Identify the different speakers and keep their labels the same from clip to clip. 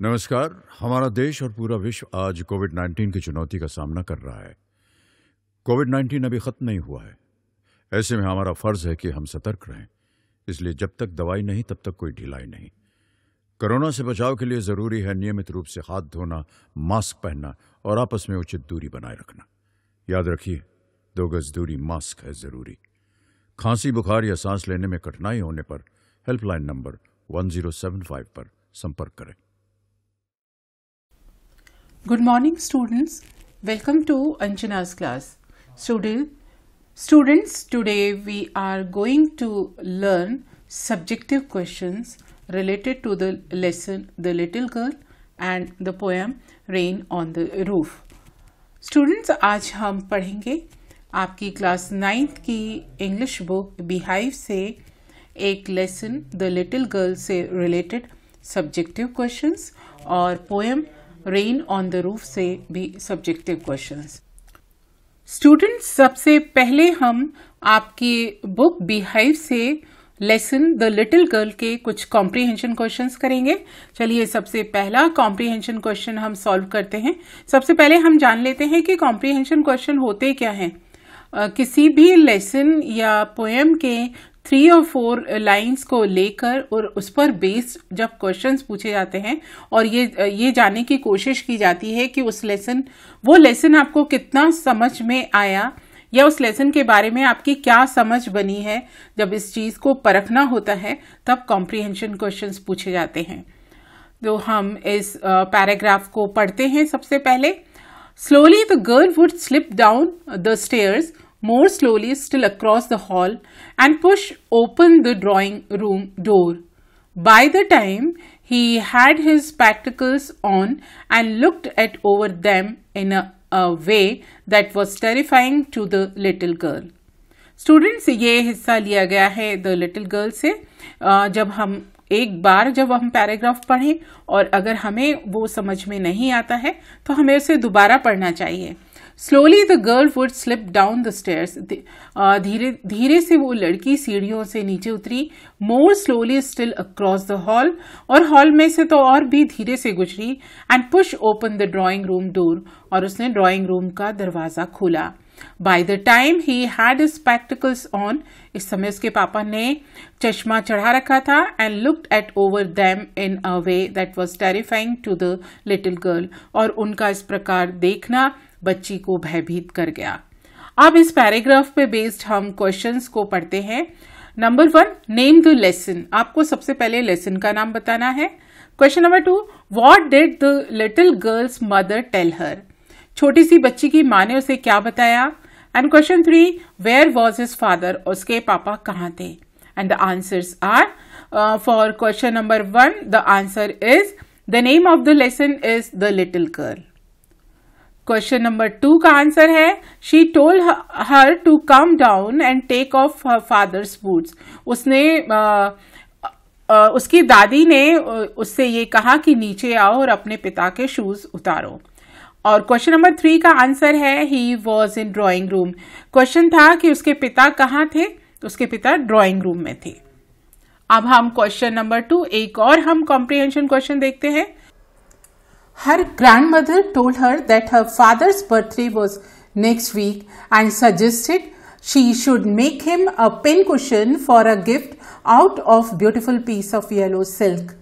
Speaker 1: नमस्कार। हमारा देश और पूरा विश्व आज कोविड-19 की चुनौती का सामना कर रहा है। कोविड-19 अभी खत्म नहीं हुआ है। ऐसे में हमारा फर्ज है कि हम सतर्क रहें। इसलिए जब तक दवाई नहीं तब तक कोई ढिलाई नहीं। कोरोना से बचाव के लिए जरूरी है नियमित रूप से हाथ धोना, मास्क पहनना और आपस में उचित दूरी बनाए रखना। याद रखिए, 2 गज दूरी, मास्क है जरूरी। खांसी, बुखार या सांस लेने में कठिनाई होने पर हेल्पलाइन नंबर 1075 पर संपर्क करें।
Speaker 2: Good morning, students. Welcome to Anjana's class. Students, today we are going to learn subjective questions related to the lesson The Little Girl and the poem Rain on the Roof. Students, आज हम पढ़ेंगे आपकी class 9th की English book Beehive से एक lesson The Little Girl से related subjective questions और poem rain on the roof से भी सब्जेक्टिव क्वेश्चंस। स्टूडेंट्स, सबसे पहले हम आपकी बुक बीहाइव से लेसन द लिटिल गर्ल के कुछ कॉम्प्रिहेंशन क्वेश्चंस करेंगे। चलिए, सबसे पहला कॉम्प्रिहेंशन क्वेश्चन हम सॉल्व करते हैं। सबसे पहले हम जान लेते हैं कि कॉम्प्रिहेंशन क्वेश्चन होते क्या हैं। किसी भी लेसन या पोएम के 3 और 4 लाइंस को लेकर और उस पर बेस्ड जब क्वेश्चंस पूछे जाते हैं और ये जानने की कोशिश की जाती है कि वो लेसन आपको कितना समझ में आया या उस लेसन के बारे में आपकी क्या समझ बनी है। जब इस चीज को परखना होता है तब कॉम्प्रिहेंशन क्वेश्चंस पूछे जाते हैं। तो हम इस पैराग्राफ को पढ़ते हैं। सबसे पहले, slowly the girl would slip down the stairs, more slowly still across the hall, and push open the drawing room door. By the time he had his spectacles on and looked at over them in a way that was terrifying to the little girl. Students, ये हिस्सा लिया गया है The Little Girl से। जब हम paragraph पढ़ें और अगर हमें वो समझ में नहीं आता है तो हमें उसे दोबारा पढ़ना चाहिए। Slowly the girl would slip down the stairs. धीरे धीरे से वो लड़की सीढ़ियों से नीचे उतरी। More slowly still across the hall, और हॉल में से तो और भी धीरे से गुजरी। And push open the drawing room door, और उसने ड्राइंग रूम का दरवाजा खोला। By the time he had his spectacles on, इस समय उसके पापा ने चश्मा चढ़ा रखा था। And looked at over them in a way that was terrifying to the little girl, और उनका इस प्रकार देखना बच्ची को भयभीत कर गया। अब इस पैराग्राफ पे बेस्ड हम क्वेश्चंस को पढ़ते हैं। Number 1, name the lesson. आपको सबसे पहले लेसन का नाम बताना है। Question number 2, what did the little girl's mother tell her. छोटी सी बच्ची की माँ ने उसे क्या बताया। And question 3, where was his father. उसके पापा कहाँ थे। And the answers are, for question number 1 the answer is, the name of the lesson is the little girl. Question number 2 का आंसर है, she told her to come down and take off her father's boots. उसकी दादी ने उससे ये कहा कि नीचे आओ और अपने पिता के शूज उतारो। और क्वेश्चन नंबर 3 का आंसर है, he was in drawing room. Question था कि उसके पिता कहाँ थे। उसके पिता ड्राइंग रूम में थे। अब हम क्वेश्चन नंबर 2 एक और हम कॉम्प्रिहेंशन क्वेश्चन देखते हैं। Her grandmother told her that her father's birthday was next week and suggested she should make him a pincushion for a gift out of beautiful piece of yellow silk.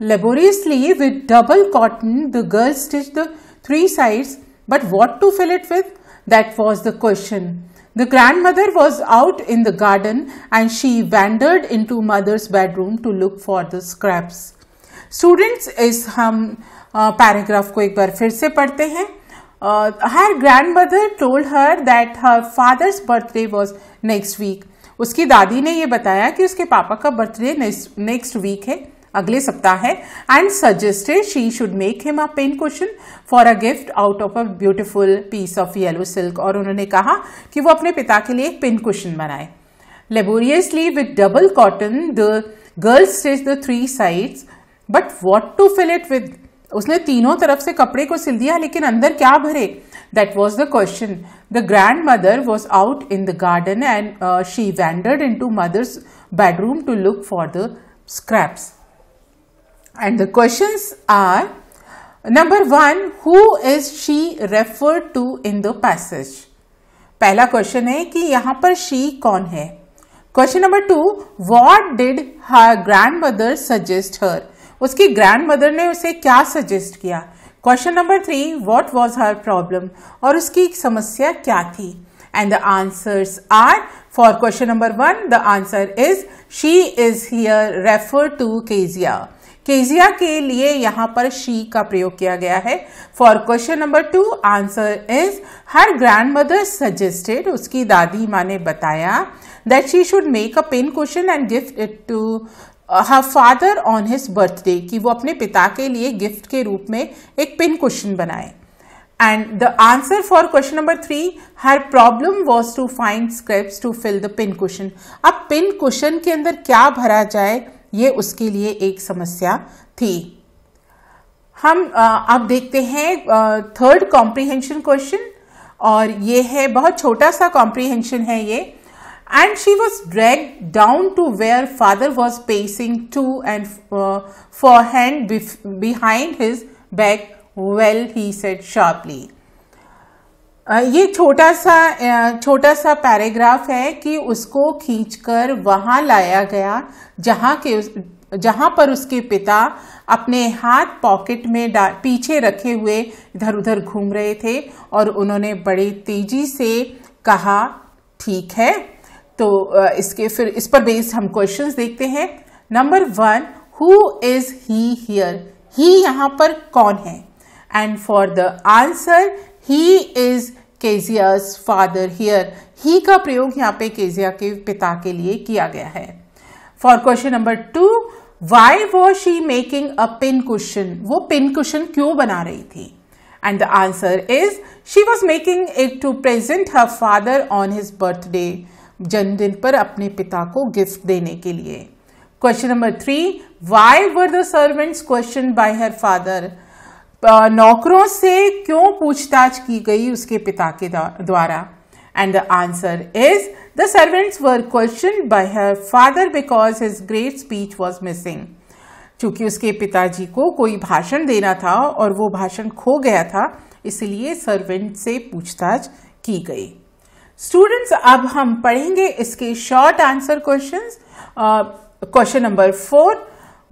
Speaker 2: Laboriously with double cotton, the girl stitched the 3 sides, but what to fill it with? That was the question. The grandmother was out in the garden and she wandered into mother's bedroom to look for the scraps. Students, इस हम paragraph को एक बार फिर से पढ़ते हैं। Her grand mother told her that her father's birthday was next week. उसकी दादी ने ये बताया कि उसके पापा का बर्थडे नेक्स्ट वीक है, अगले सप्ताह है। And suggested she should make him a pin cushion for a gift out of a beautiful piece of yellow silk, और उन्होंने कहा कि वो अपने पिता के लिए एक पिन कुशन बनाए। Laboriously with double cotton the girl stitched the 3 sides, but what to fill it with. उसने तीनों तरफ से कपड़े को सिल दिया, लेकिन अंदर क्या भरे। That was the question. The grand mother was out in the garden and she wandered in to mother's bedroom to look for the scraps. And the questions are, Number 1, who is she referred to in the passage? पहला question है कि यहां पर she कौन है. Question number 2, what did her grandmother suggest her? उसकी grandmother ने उसे क्या सजेस्ट किया. Question number 3, what was her problem? और उसकी समस्या क्या थी. And the answers are, for question number 1, the answer is she is here referred to Kezia. Kezia के लिए यहाँ पर she का प्रयोग किया गया है. For question number 2, answer is her grandmother suggested, उसकी दादी माँ ने बताया that she should make a pin cushion and gift it to her father on his birthday, कि वो अपने पिता के लिए गिफ्ट के रूप में एक पिन कुशन बनाए. And the answer for question number 3, her problem was to find scraps to fill the pin cushion. अब पिन कुशन के अंदर क्या भरा जाए, ये उसके लिए एक समस्या थी. हम अब देखते हैं थर्ड कॉम्प्रीहेंशन क्वेश्चन, और ये है बहुत छोटा सा कॉम्प्रीहेंशन है ये. And she was dragged down to where father was pacing to and forehand behind his back. Well, he said sharply. ये छोटा सा पैराग्राफ है कि उसको खींचकर वहां लाया गया जहां पर उसके पिता अपने हाथ पॉकेट में पीछे रखे हुए इधर उधर घूम रहे थे, और उन्होंने बड़ी तेजी से कहा ठीक है. तो फिर इस पर बेस्ड हम क्वेश्चंस देखते हैं. Number 1, who is he here? He यहाँ पर कौन है? And for the answer, he is Kezia's father here. He का प्रयोग यहाँ पे केजिया के पिता के लिए किया गया है. For question number 2, why was she making a pin cushion? वो पिन कुशन क्यों बना रही थी? And the answer is she was making it to present her father on his birthday, जन्मदिन पर अपने पिता को गिफ्ट देने के लिए. Question number 3, why were the servants questioned by her father? नौकरों से क्यों पूछताछ की गई उसके पिता के द्वारा? And the answer is the servants were question by her father because his great speech was missing. चूंकि उसके पिताजी को कोई भाषण देना था और वो भाषण खो गया था, इसलिए सर्वेंट से पूछताछ की गई. स्टूडेंट्स, अब हम पढ़ेंगे इसके short answer questions. Question number 4,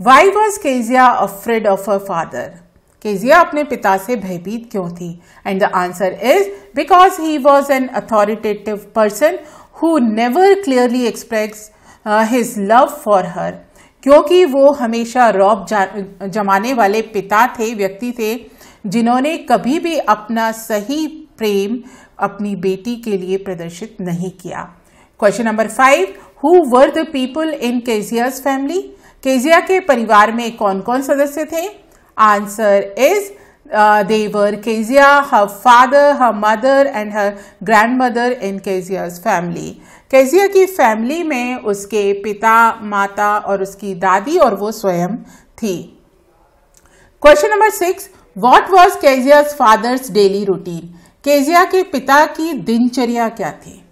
Speaker 2: why was Kezia afraid of her father? Kezia अपने पिता से भयभीत क्यों थी? And the answer is because he was an authoritative person who never clearly express his love for her. क्योंकि वो हमेशा रौब जमाने वाले व्यक्ति थे जिन्होंने कभी भी अपना सही प्रेम अपनी बेटी के लिए प्रदर्शित नहीं किया. Question number 5, who were the people in Kezia's family? Kezia के परिवार में कौन कौन सदस्य थे? Answer is they were Kezia, her father, her mother and her grandmother in Kezia's family. Kezia की फैमिली में उसके पिता, माता और उसकी दादी और वो स्वयं थी. Question number 6, what was Kezia's father's daily routine? Kezia के पिता की दिनचर्या क्या थी?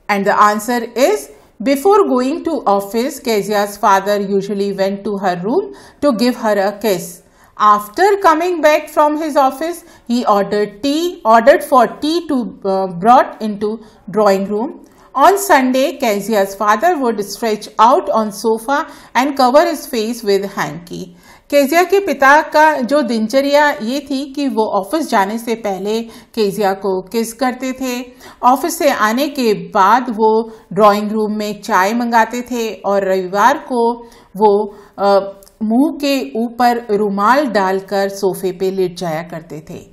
Speaker 2: And the answer is before going to office, Kezia's father usually went to her room to give her a kiss. After coming back from his office, he ordered for tea to brought into drawing room. On Sunday, Kezia's father would stretch out on sofa and cover his face with hanky. Kezia के पिता का जो दिनचर्या ये थी कि वो office जाने से पहले केजिया को किस करते थे. ऑफिस से आने के बाद वो ड्राइंग रूम में चाय मंगाते थे और रविवार को वो मुंह के ऊपर रुमाल डालकर सोफे पे लेट जाया करते थे.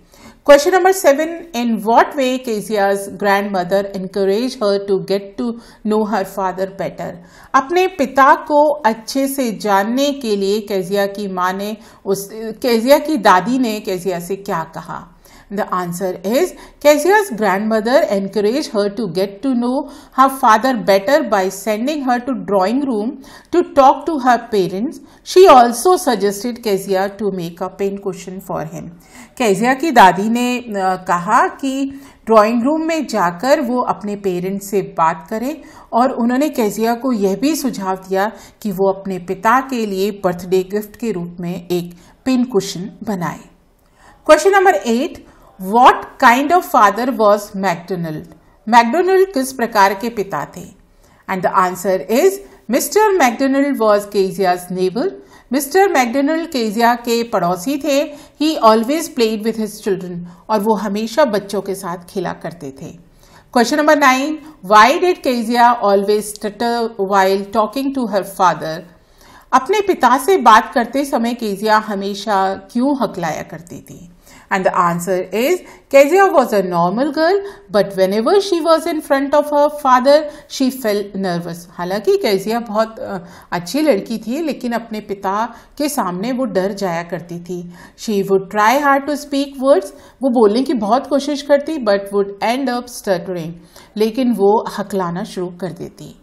Speaker 2: Question number 7, in what way Kezia's grandmother encouraged her to get to know her father better? अपने पिता को अच्छे से जानने के लिए केजिया की दादी ने केजिया से क्या कहा? The answer is Kezia's grandmother encouraged her to get to know her father better by sending her to drawing room to talk to her parents. She also suggested Kezia to make a pen cushion for him. Kezia की दादी ने कहा कि drawing room में जाकर वो अपने parents से बात करें, और उन्होंने केजिया को यह भी सुझाव दिया कि वो अपने पिता के लिए बर्थडे गिफ्ट के रूप में एक पेन कुशन बनाए. Question number 8, what kind of father was McDonald? McDonald किस प्रकार के पिता थे? And the answer is mister McDonald was Kezia's neighbour. Mister McDonald Kezia के पड़ोसी थे. He always played with his children, और वो हमेशा बच्चों के साथ खेला करते थे. Question number 9, why did Kezia always stutter while talking to her father? अपने पिता से बात करते समय केजिया हमेशा क्यों हकलाया करती थी? And the answer is Kezia was a normal girl, but when ever she was in front of her father she fail nervous. हालांकि केजिया बहुत अच्छी लड़की थी, लेकिन अपने पिता के सामने वो डर जाया करती थी. She would try hard to speak words. वो बोलने की बहुत कोशिश करती, but would end up stuttering. लेकिन वो हकलाना शुरू कर देती.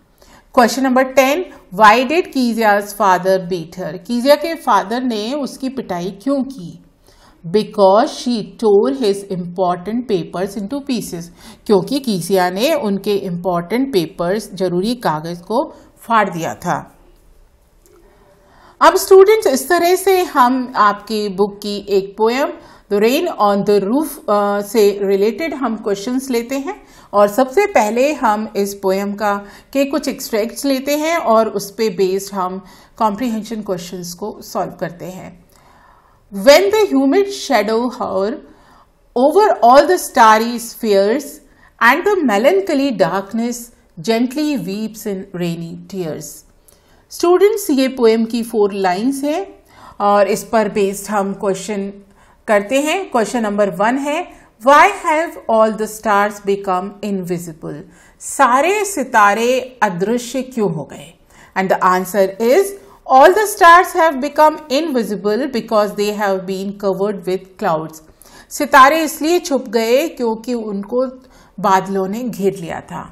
Speaker 2: Question number 10, why did Kezia's father beat her? Kezia के फादर ने उसकी पिटाई क्यों की? Because she tore his important papers into pieces. क्योंकि कीजिया ने उनके इम्पॉर्टेंट पेपर्स, जरूरी कागज को फाड़ दिया था. अब स्टूडेंट्स, इस तरह से हम आपकी बुक की एक poem the rain on the roof से रिलेटेड हम क्वेश्चंस लेते हैं. और सबसे पहले हम इस पोएम के कुछ एक्सट्रैक्ट्स लेते हैं और उस पे बेस्ड हम कॉम्प्रिहेंशन क्वेश्चंस को सॉल्व करते हैं. When the humid shadow hover over all the starry spheres, and the melancholy darkness gently weeps in rainy tears. Students, ये पोएम की 4 लाइन्स है और इस पर बेस्ड हम क्वेश्चन करते हैं. क्वेश्चन नंबर 1 है, Why have all the stars become invisible? सारे सितारे अदृश्य क्यों हो गए? And the answer is, all the stars have become invisible because they have been covered with clouds. सितारे इसलिए छुप गए क्योंकि उनको बादलों ने घेर लिया था.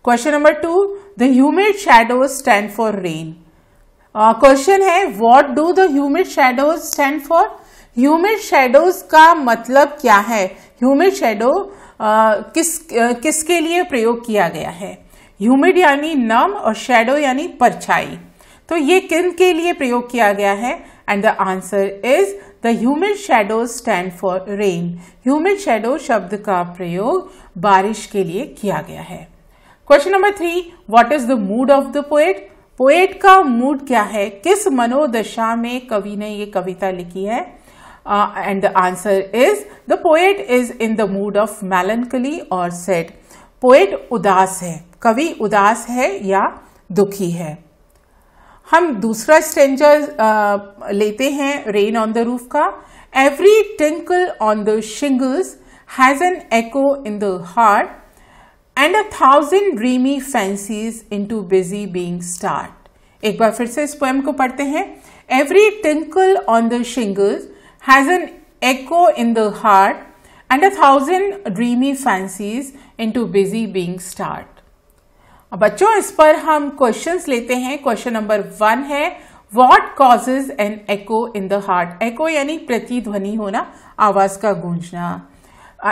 Speaker 2: Question number 2, the humid shadows stand for rain. Question है, what do the humid shadows stand for? Humid shadows का मतलब क्या है? ह्यूमिड शैडो किसके लिए प्रयोग किया गया है? ह्यूमिड यानी नम और शैडो यानी परछाई. तो ये किन के लिए प्रयोग किया गया है? And the answer is the humid shadows stand for rain. Humid shadow शब्द का प्रयोग बारिश के लिए किया गया है. Question number 3, what is the mood off the poet? Poet का मूड क्या है? किस मनोदशा में कवि ने ये कविता लिखी है? And the answer is the poet is in the mood off मेलनकली और सैड. पोएट उदास है. कवि उदास है या दुखी है. हम दूसरा स्टेंजर लेते हैं रेन ऑन द रूफ का. Every tinkle on the shingles has an echo in the heart and 1,000 dreamy fancies into busy being start. एक बार फिर से इस पोएम को पढ़ते हैं. Every tinkle on the shingles has an echo in the heart and 1,000 dreamy fancies into busy being start. बच्चों, इस पर हम क्वेश्चंस लेते हैं. क्वेश्चन नंबर 1 है, what causes an echo in the heart? Echo यानी प्रतिध्वनि होना, आवाज का गूंजना.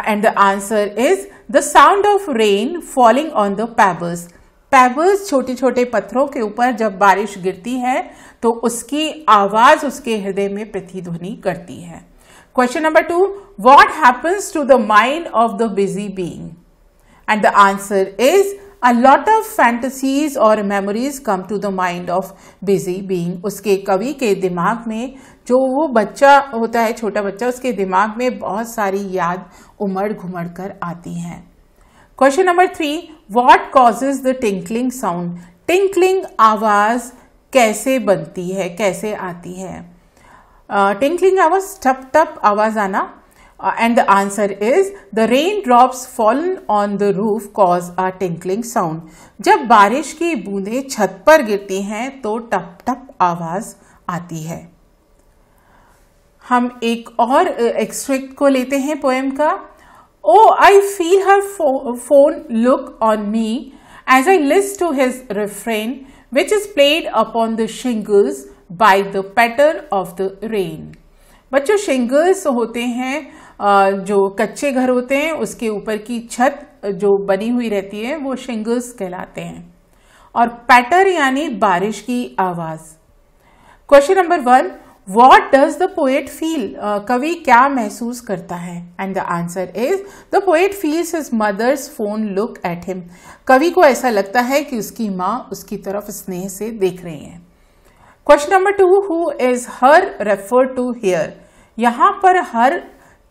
Speaker 2: And the answer is the sound of rain falling on the pebbles. Pebbles छोटे छोटे पत्थरों के ऊपर जब बारिश गिरती है तो उसकी आवाज उसके हृदय में प्रतिध्वनि करती है. Question number 2, what happens to the mind of the busy being? And the answer is A lot of fantasies और memories come to the mind of busy being. उसके कवि के दिमाग में, जो वो बच्चा होता है, छोटा बच्चा, उसके दिमाग में बहुत सारी याद उमड़ घुमड़ कर आती हैं. Question number 3, what causes the tinkling sound? Tinkling आवाज कैसे बनती है, कैसे आती है? टिंकलिंग आवाज, टप टप आवाज आना. And the answer is the raindrops fallen on the roof cause a tinkling sound. जब बारिश की बूंदें छत पर गिरती हैं तो टप टप आवाज आती है. हम एक और एक्सट्रैक्ट को लेते हैं पोएम का. Oh, I feel her phone look on me as I listen to his refrain, which is played upon the shingles by the patter of the rain. बच्चों, शिंगल्स होते हैं जो कच्चे घर होते हैं, उसके ऊपर की छत जो बनी हुई रहती है वो शिंगल्स कहलाते हैं. और पैटर यानी बारिश की आवाज. Question number 1, What does the poet feel? कवि क्या महसूस करता है? And the answer is the poet feels his mother's fond look at him. कवि को ऐसा लगता है कि उसकी माँ उसकी तरफ स्नेह से देख रही हैं. Question number 2, who is her referred to here? यहाँ पर हर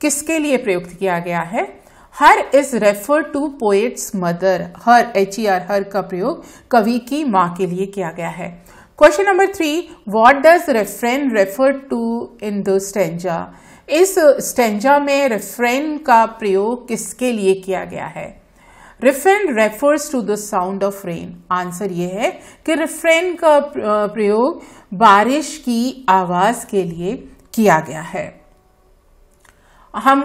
Speaker 2: किसके लिए प्रयुक्त किया गया है? Her is referred to poet's mother. Her HER her का प्रयोग कवि की माँ के लिए किया गया है. Question number 3, what does refrain refer to in the stanza? इस स्टेंजा में रेफ्रेन का प्रयोग किसके लिए किया गया है? Refrain refers to the sound of rain. Answer ये है कि रेफ्रेन का प्रयोग बारिश की आवाज के लिए किया गया है. हम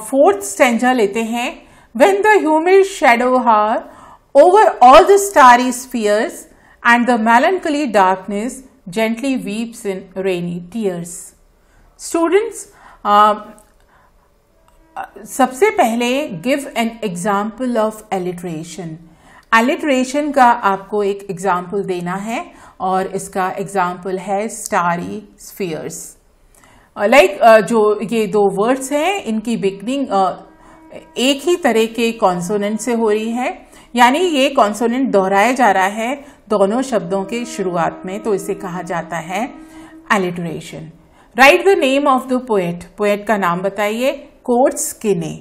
Speaker 2: फोर्थ स्टेंजा लेते हैं. When the humid shadow hover over all the starry spheres and the melancholy darkness gently weeps in rainy tears. Students, सबसे पहले give an example of alliteration. alliteration का आपको एक example देना है और इसका example है starry spheres. जो ये दो वर्ड्स हैं इनकी बिगनिंग एक ही तरह के कॉन्सोनेंट से हो रही है, यानी ये कॉन्सोनेंट दोहराया जा रहा है दोनों शब्दों के शुरुआत में, तो इसे कहा जाता है alliteration. Right the name of the poet. Poet का नाम बताइए. कोर्ट्सकिने.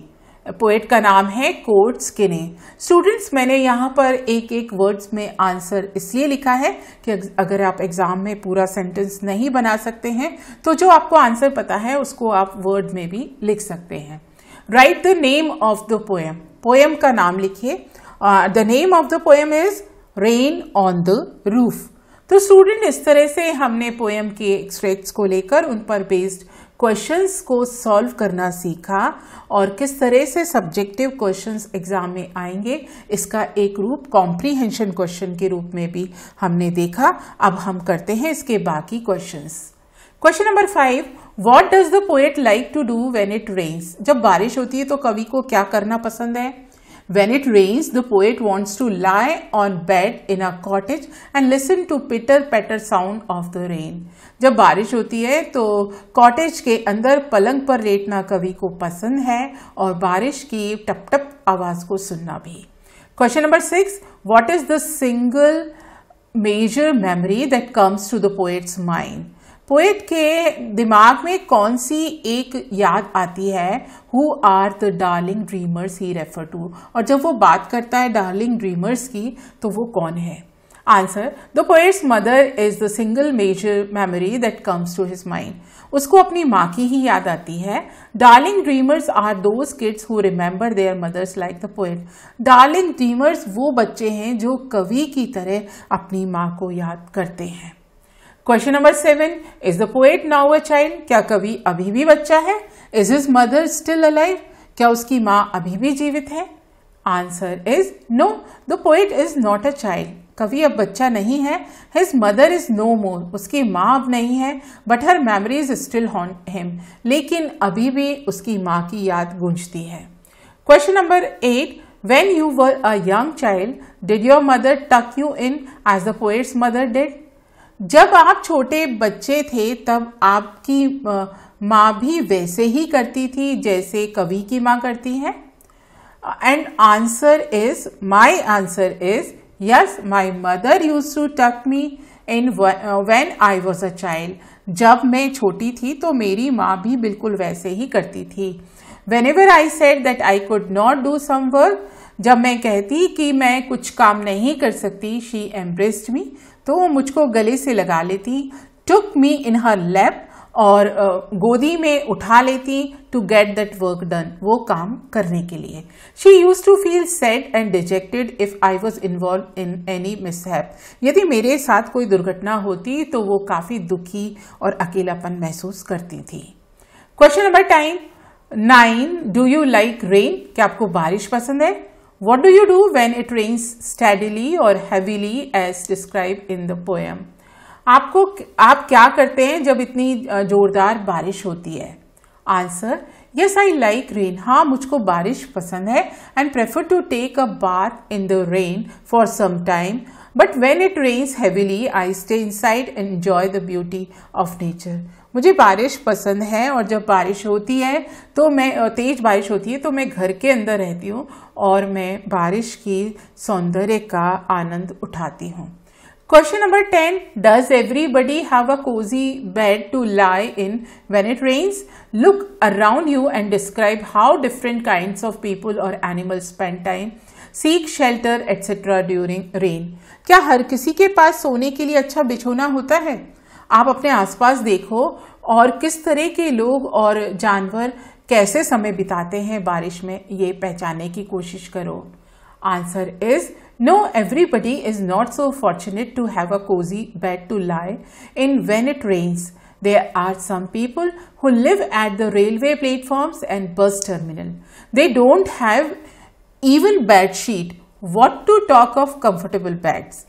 Speaker 2: पोएट का नाम है कोर्ट्सकिने. स्टूडेंट्स, मैंने यहाँ पर एक एक वर्ड्स में आंसर इसलिए लिखा है कि अगर आप एग्जाम में पूरा सेंटेंस नहीं बना सकते हैं तो जो आपको आंसर पता है उसको आप वर्ड में भी लिख सकते हैं. Right the name of the poem. Poem का नाम लिखिए. The name of the poem is rain on the roof. तो स्टूडेंट, इस तरह से हमने पोएम के एक्सट्रैक्ट्स को लेकर उन पर बेस्ड क्वेश्चंस को सॉल्व करना सीखा और किस तरह से सब्जेक्टिव क्वेश्चंस एग्जाम में आएंगे इसका एक रूप कॉम्प्रीहेंशन क्वेश्चन के रूप में भी हमने देखा. अब हम करते हैं इसके बाकी questions. Question number 5, what does the poet like to do when it rains? जब बारिश होती है तो कवि को क्या करना पसंद है? When it rains, the poet wants to lie on bed in a cottage and listen to pitter-patter sound of the rain. जब बारिश होती है तो कॉटेज के अंदर पलंग पर लेटना कवि को पसंद है और बारिश की टप टप आवाज को सुनना भी. Question number 6, what is the single major memory that comes to the poet's mind? Poet के दिमाग में कौन सी एक याद आती है? Who are the darling dreamers he refer to. और जब वो बात करता है डार्लिंग ड्रीमर्स की तो वो कौन है? Answer, the poet's mother is the single major memory that comes to his mind. उसको अपनी माँ की ही याद आती है. Darling dreamers are those kids who remember their mothers like the poet. Darling dreamers वो बच्चे हैं जो कवि की तरह अपनी माँ को याद करते हैं. Question number 7, is the poet now a child? क्या कवि अभी भी बच्चा है? Is his mother still alive? क्या उसकी माँ अभी भी जीवित है? Answer is no, the poet is not a child. कवि अब बच्चा नहीं है. His mother is no more. उसकी माँ अब नहीं है. But her memories still haunt him. लेकिन अभी भी उसकी माँ की याद गूंजती है. Question number 8, when you were a young child, did your mother tuck you in as the poet's mother did? जब आप छोटे बच्चे थे तब आपकी माँ भी वैसे ही करती थी जैसे कवि की माँ करती है. And my answer is yes, my mother used to tuck me in when I was a child. जब मैं छोटी थी तो मेरी माँ भी बिल्कुल वैसे ही करती थी. Whenever I said that I could not do some work, जब मैं कहती कि मैं कुछ काम नहीं कर सकती, she embraced me, तो वो मुझको गले से लगा लेती. took me in her lap, और गोदी में उठा लेती to get that work done, वो काम करने के लिए. she used to feel sad and dejected if I was involved in any mishap. यदि मेरे साथ कोई दुर्घटना होती तो वो काफी दुखी और अकेलापन महसूस करती थी. Question number 9, do you like rain? क्या आपको बारिश पसंद है? What do you do when it rains steadily or heavily as described in the poem? आप क्या करते हैं जब इतनी जोरदार बारिश होती है? Answer, yes, I like rain. हाँ, मुझको बारिश पसंद है and prefer to take a bath in the rain for some time. But when it rains heavily, I stay inside and enjoy the beauty of nature. मुझे बारिश पसंद है और जब बारिश होती है तो मैं तेज बारिश होती है तो मैं घर के अंदर रहती हूँ और मैं बारिश की सौंदर्य का आनंद उठाती हूँ. Question number 10. Does everybody have a cozy bed to lie in when it rains? Look around you and describe how different kinds of people or animals spend time, seek shelter, etc. during rain. क्या हर किसी के पास सोने के लिए अच्छा बिछौना होता है? आप अपने आसपास देखो और किस तरह के लोग और जानवर कैसे समय बिताते हैं बारिश में, ये पहचानने की कोशिश करो. Answer is no, everybody is not so fortunate to have a cozy bed to lie in when it rains. There are some people who live at the railway platforms and bus terminal. They don't have even bed sheet. What to talk of comfortable beds?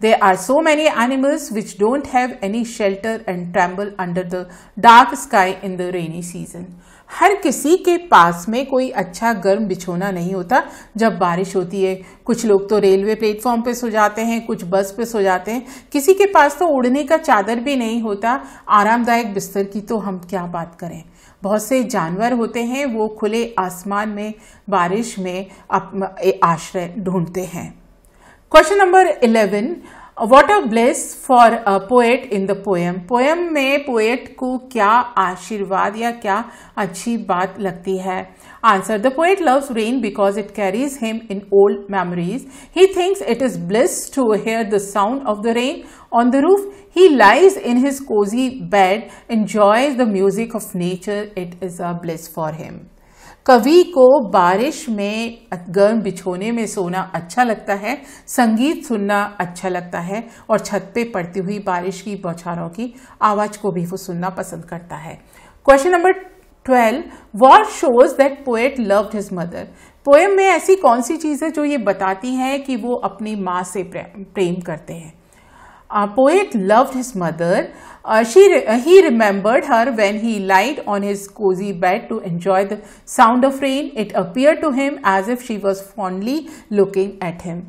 Speaker 2: There are so many animals which don't have any shelter and tremble under the dark sky in the rainy season. हर किसी के पास में कोई अच्छा गर्म बिछौना नहीं होता जब बारिश होती है. कुछ लोग तो रेलवे प्लेटफॉर्म पे सो जाते हैं, कुछ बस पे सो जाते हैं. किसी के पास तो ओढ़ने का चादर भी नहीं होता. आरामदायक बिस्तर की तो हम क्या बात करें. बहुत से जानवर होते हैं वो खुले आसमान में बारिश में आश्रय ढूंढते हैं. Question number 11. What a bliss for a poet in the poem. Poem में पोएट को क्या आशीर्वाद या क्या अच्छी बात लगती है. Answer. The poet loves rain because it carries him in old memories. He thinks it is bliss to hear the sound of the rain on the roof. He lies in his cozy bed, enjoys the music of nature. It is a bliss for him. कवि को बारिश में गर्म बिछोने में सोना अच्छा लगता है, संगीत सुनना अच्छा लगता है और छत पे पड़ती हुई बारिश की बौछारों की आवाज को भी वो सुनना पसंद करता है. Question number 12. What shows that poet loved his mother? Poem में ऐसी कौन सी चीज है जो ये बताती है कि वो अपनी माँ से प्रेम करते हैं. Poet loved his mother. He remembered her when he lied on his cozy bed to enjoy the sound of rain. It appeared to him as if she was fondly looking at him.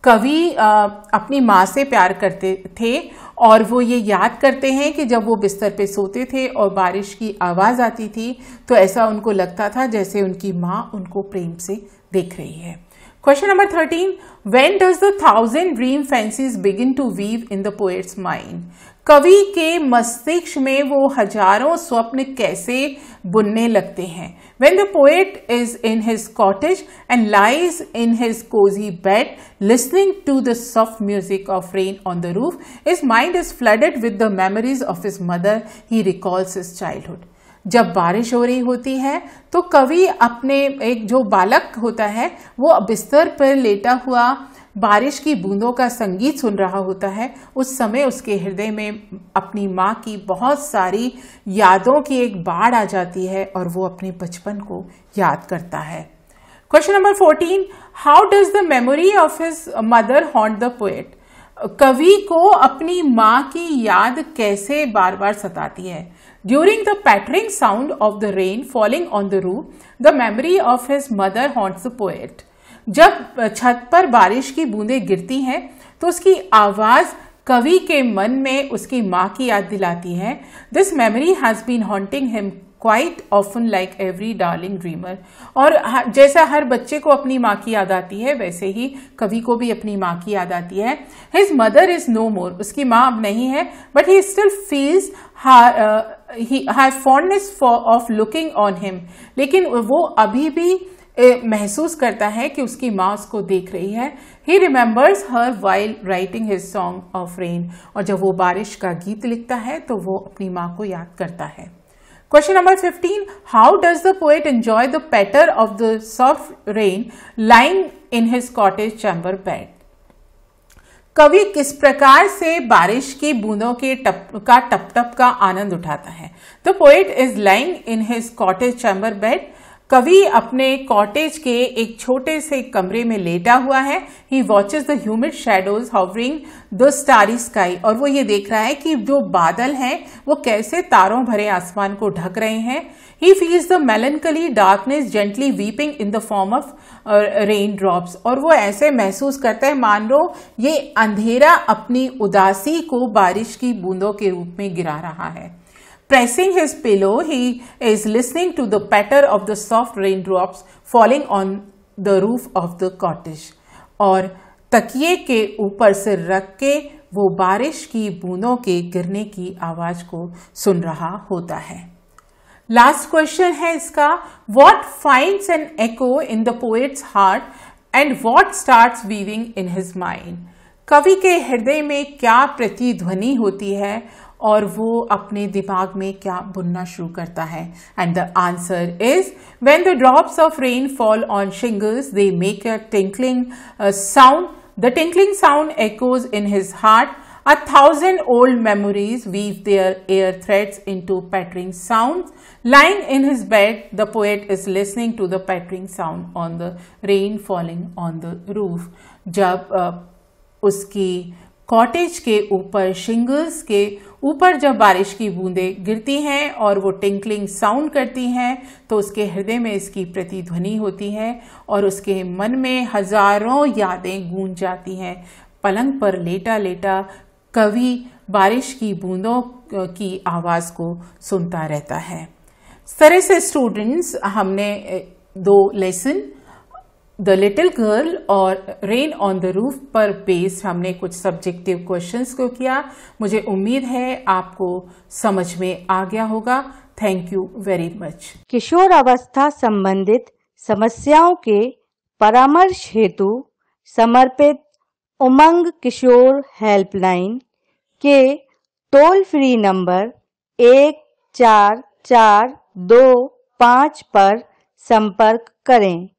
Speaker 2: कवि अपनी माँ से प्यार करते थे और वो ये याद करते हैं कि जब वो बिस्तर पे सोते थे और बारिश की आवाज़ आती थी तो ऐसा उनको लगता था जैसे उनकी माँ उनको प्रेम से देख रही है. Question number 13. When does the thousand dream fancies begin to weave in the poet's mind? कवि के मस्तिष्क में वो हजारों स्वप्न कैसे बुनने लगते हैं. When the poet is in his cottage and lies in his cozy bed, listening to the soft music of rain on the roof, his mind is flooded with the memories of his mother. He recalls his childhood. जब बारिश हो रही होती है तो कवि अपने एक जो बालक होता है वो बिस्तर पर लेटा हुआ बारिश की बूंदों का संगीत सुन रहा होता है. उस समय उसके हृदय में अपनी माँ की बहुत सारी यादों की एक बाढ़ आ जाती है और वो अपने बचपन को याद करता है. Question number 14. How does the memory of his mother haunt the poet? कवि को अपनी माँ की याद कैसे बार बार सताती है. During the pattering sound of the rain falling on the roof, the memory of his mother haunts the poet. जब छत पर बारिश की बूंदें गिरती हैं तो उसकी आवाज कवि के मन में उसकी माँ की याद दिलाती है. This memory has been haunting him quite often like every darling dreamer. और जैसा हर बच्चे को अपनी माँ की याद आती है वैसे ही कवि को भी अपनी माँ की याद आती है. His mother is no more. उसकी माँ अब नहीं है, but he still feels her fondness of looking on him. लेकिन वो अभी भी महसूस करता है कि उसकी माँ उसको देख रही है. He remembers her while writing his song of rain. और जब वो बारिश का गीत लिखता है तो वो अपनी माँ को याद करता है. Question number 15. How does the poet enjoy the patter of the soft rain lying in his cottage chamber bed? कवि किस प्रकार से बारिश की बूंदों के टप टप का आनंद उठाता है. The poet is lying in his cottage chamber bed. कवि अपने कॉटेज के एक छोटे से कमरे में लेटा हुआ है. He watches the humid shadows hovering the starry sky. और वो ये देख रहा है कि जो बादल हैं वो कैसे तारों भरे आसमान को ढक रहे हैं. He feels the melancholy darkness gently weeping in the form of raindrops. और वो ऐसे महसूस करता है मान लो ये अंधेरा अपनी उदासी को बारिश की बूंदों के रूप में गिरा रहा है. Pressing his pillow, he is listening to the patter of the soft raindrops falling on the roof of the cottage. और तकिए के ऊपर सिर रख के वो बारिश की बूंदों के गिरने की आवाज को सुन रहा होता है. लास्ट क्वेश्चन है इसका, What finds an echo in the poet's heart and what starts weaving in his mind? कवि के हृदय में क्या प्रतिध्वनि होती है और वो अपने दिमाग में क्या बुनना शुरू करता है. And the answer is when the drops of rain fall on shingles they make a tinkling sound. The tinkling sound echoes in his heart. 1,000 old memories weave their air threads into pattering sounds. Lying in his bed, the poet is listening to the pattering sound on the rain falling on the roof. जब उसकी cottage के ऊपर shingles के ऊपर जब बारिश की बूंदें गिरती हैं और वो टिंकलिंग साउंड करती हैं तो उसके हृदय में इसकी प्रतिध्वनि होती है और उसके मन में हजारों यादें गूंज जाती हैं. पलंग पर लेटा लेटा कवि बारिश की बूंदों की आवाज को सुनता रहता है. इस तरह से स्टूडेंट्स हमने 2 लेसन द लिटिल गर्ल और रेन ऑन द रूफ पर बेस्ड हमने कुछ सब्जेक्टिव क्वेश्चंस को किया. मुझे उम्मीद है आपको समझ में आ गया होगा. Thank you very much.
Speaker 3: किशोर अवस्था संबंधित समस्याओं के परामर्श हेतु समर्पित उमंग किशोर हेल्पलाइन के टोल फ्री नंबर 144225 पर संपर्क करें.